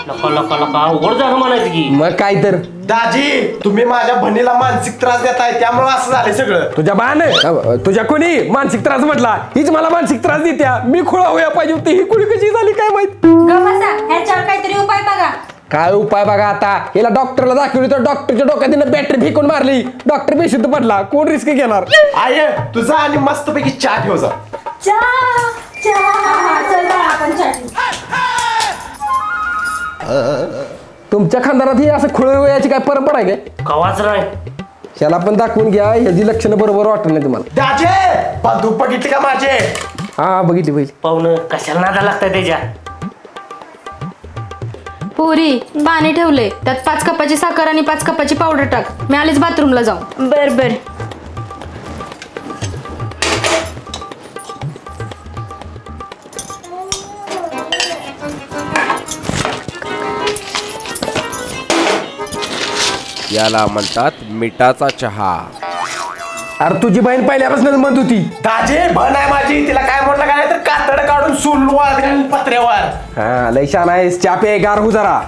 लका लका लका अवघड झालं म्हणायचं की. मग काय तर दाजी तुम्ही माझ्या बहिणीला मानसिक त्रास देताय त्यामुळे असं झालंय सगळं. तुझ्या बाण तुझ्या कोणी मानसिक त्रास म्हटला हीच मला मानसिक त्रास देत्या. मी खुळा होया पाहिजे होती ही कुळी कशी झाली काय माहित. ह्याच्यावर काहीतरी उपाय बघा. काय उपाय बघा आता हिला डॉक्टरला दाखवली तर डॉक्टरच्या डोक्यात बॅटरी फेकून मारली. डॉक्टर बेशुद्ध पडला. कोण रिस्क घेणार. आय तुझा आणि मस्तपैकी चहा ठेव जा. तुमच्या खानदारात ही असं खुळ वयाची काय परंपरा आहे काय. कवाच नाही. ह्याला पण दाखवून घ्या ह्याची लक्षणं बरोबर वाटत नाही तुम्हाला. दाजे बंदूक बघितली का माझे. हा बघितली बघितली. पाहुणं कशाला नादा लागतंय त्याच्या. पुरी पाणी ठेवले त्यात 5 कपाची साखर आणि 5 कपाची पावडर टाक. मी आलीच बाथरूमला जाऊन. बर बर. याला म्हणतात मिठाचा चहा. अरे तुझी बहीण पहिल्यापासूनच म्हणत होती. दाजे बन आहे माझी तिला काय म्हटलं काय तर कातड काढून सुलवार पत्र्यावर. हा लय छान आहे. चहा पे गार हो जरा.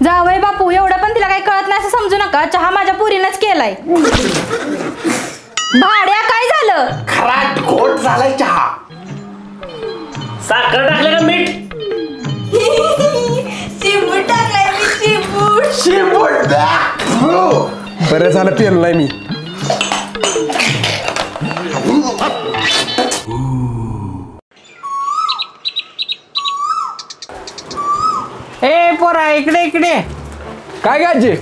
जावई बापू एवढं पण तिला काही कळत नाही असं समजू नका. चहा माझ्या पुरीनच केलाय. भाड्या काय झालं. खराट घोट झालाय चहा. साखर टाकले का मीठ. चिमूट टाकलाय मी चिमूट. शिंबूड बरं झालं पेरलं नाही मी. ए पोरा इकडे इकडे. काय गाजी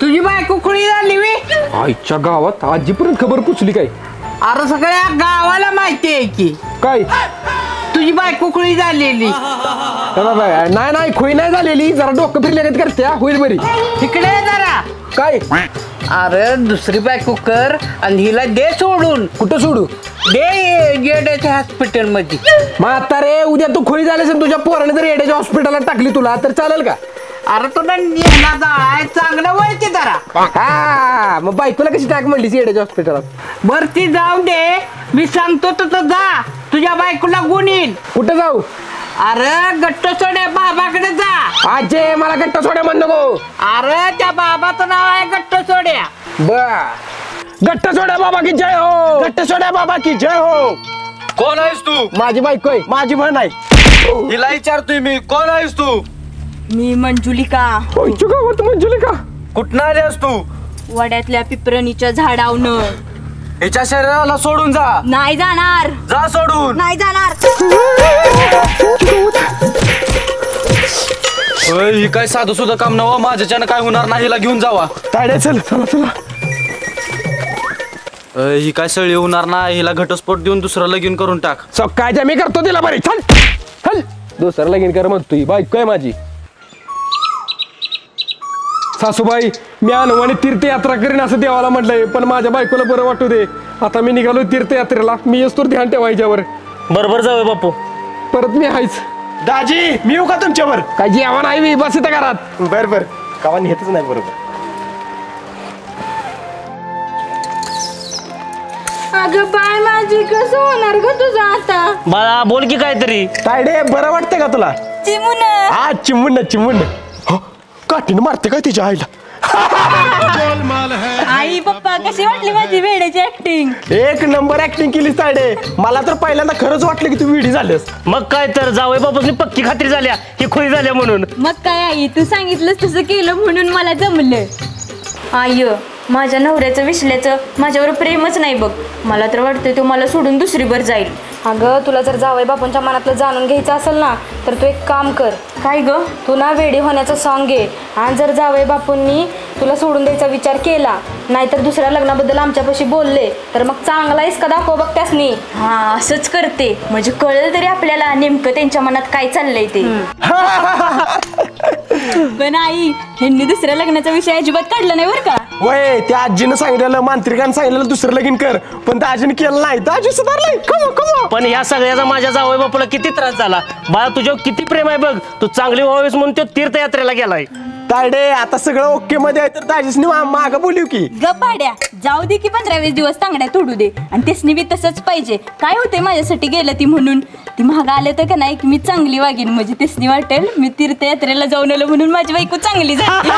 तुझी बायको खुळी झाली वी. आईच्या गावात आजीपर्यंत खबर पुचली काय. अरे सगळ्या गावाला माहिती आहे की काय तुझी बायको खुळी झालेली. नाही नाही खोई नाही झालेली. जरा डोकं फिरल्यागत करत्या होईल बरी. इकडे ये जरा. काय अरे दुसरी बायको कर आणि हिला दे सोडून. कुठं सोडू. दे गेड्याच्या हॉस्पिटल मध्ये. म्हातारे उद्या तू खोली झाली असेल तुझ्या पोराने जर येड्याच्या हॉस्पिटलला टाकली तुला तर चालेल का. अरे तुला नेला जाळाय चांगलं वळते जरा. हा मग बायकोला कशी टाक म्हणलीस येड्याच्या हॉस्पिटलात. बर ती जाऊ दे. मी सांगतो तर जा. तुझ्या बायकोला गुण येईल. कुठं जाऊ. अरे गट्ट सोड्या बाबाकडे जा. आजे मला गट्टा सोड्या म्हण नको. अरे त्या बाबाचं नाव आहे गट्ट सोड्या. बर गट्टा सोड्या बाबा की जय हो. गट्ट सोड्या बाबा की जय हो. कोण आहेस तू. माझी बायको आहे. माझी बहीण आहे. हिला विचारतोय मी कोण आहेस तू. मी मंजुलिका. आईच्या गावात मंजुलिका. कुठं आलीस तू. वड्यातल्या पिपरणीच्या झाडावनं. हिच्या शरीराला सोडून जा. नाही जाणार. जा सोडून. नाही जाणार. ही काय साधं सुद्धा काम नवा. माझ्याच्यानं काय होणार नाही. हिला घेऊन जावा. ताड्या चल चला चला. ही काय सळी होणार नाही. हिला घटस्फोट देऊन दुसरं लगीन करून टाक. काय मी करतो तिला बरी. चल चल दुसरं लगीन कर म्हणतोय. बायको आहे माझी. सासूबाई मी अनवाणी तीर्थयात्रा करीन असं देवाला म्हटलंय पण माझ्या बायकोला बरं वाटू दे. आता मी निघालो तीर्थयात्रेला. मी येस तर ध्यान ठेवा याच्यावर. बरोबर जाऊया बापू. परत मी आहेच. दाजी मी येऊ का तुमच्यावर. काय जेवण नाही मी बस इथं घरात. बर बर कावा नेतच नाही बरोबर. अगं बाय माझी कसं होणार ग तुझं आता. बाळा बोल की काहीतरी. तायडे बरं वाटतंय का तुला. चिमून. हा चिमुंड चिमुंड. काठीनं मारते काय तिच्या आईला. आई पप्पा कशी वाटली माझी वेड्याची ऍक्टिंग. एक नंबर ऍक्टिंग केलीस तायडे. मला तर पहिल्यांदा खरंच वाटलं की तू वेडी झालीस. मग काय तर जावई बापूसनी पक्की खात्री झाल्या ही खोई झाल्या म्हणून. मग काय आई तू सांगितलंस तसं केलं म्हणून मला जमलं. आय माझ्या नवऱ्याचं विसल्याचं माझ्यावर प्रेमच नाही बघ. मला तर वाटतंय तो मला सोडून दुसरीवर जाईल. अगं तुला जर जावई बापूंच्या मनातलं जाणून घ्यायचं असेल ना तर तू एक काम कर. काय ग तू ना वेडी होण्याचं सॉंग घे. आणि जर जावई बापूंनी तुला सोडून द्यायचा विचार केला नाहीतर दुसऱ्या लग्नाबद्दल आमच्यापाशी बोलले तर मग चांगला आहेस का दाखव बघ त्यासनी. हा असंच करते म्हणजे कळलं तरी आपल्याला नेमकं त्यांच्या मनात काय चाललंय ते. पण आई ह्यांनी दुसऱ्या लग्नाचा विषय अजिबात काढला नाही बरं का. वय त्या आजीनं सांगितलेलं मांत्रिकानं सांगितलेलं दुसरं लगीन कर पण त्या आजीने केलं नाही. त्या आजी सुधारलाय. कम पण ह्या सगळ्याचा माझ्या जावई बापूला किती त्रास झाला. बाळा तुझ्यावर किती प्रेम आहे बघ. तू चांगली व्हावीस म्हणून तो तीर्थयात्रेला गेलाय. तायडे आता सगळं ओके मध्ये आहे तर दाजीसनी मागं बोलू की गपाड्या जाऊ दे की 15-20 दिवस तांगड्या तोडू दे आणि तेसनी बी तसंच पाहिजे. काय होते माझ्यासाठी गेलं ती म्हणून ती महाग आले तर का नाही की मी चांगली वागेन म्हणजे तेसनी वाटेल मी तीर्थयात्रेला जाऊन आलो म्हणून माझी बायको चांगली झाली.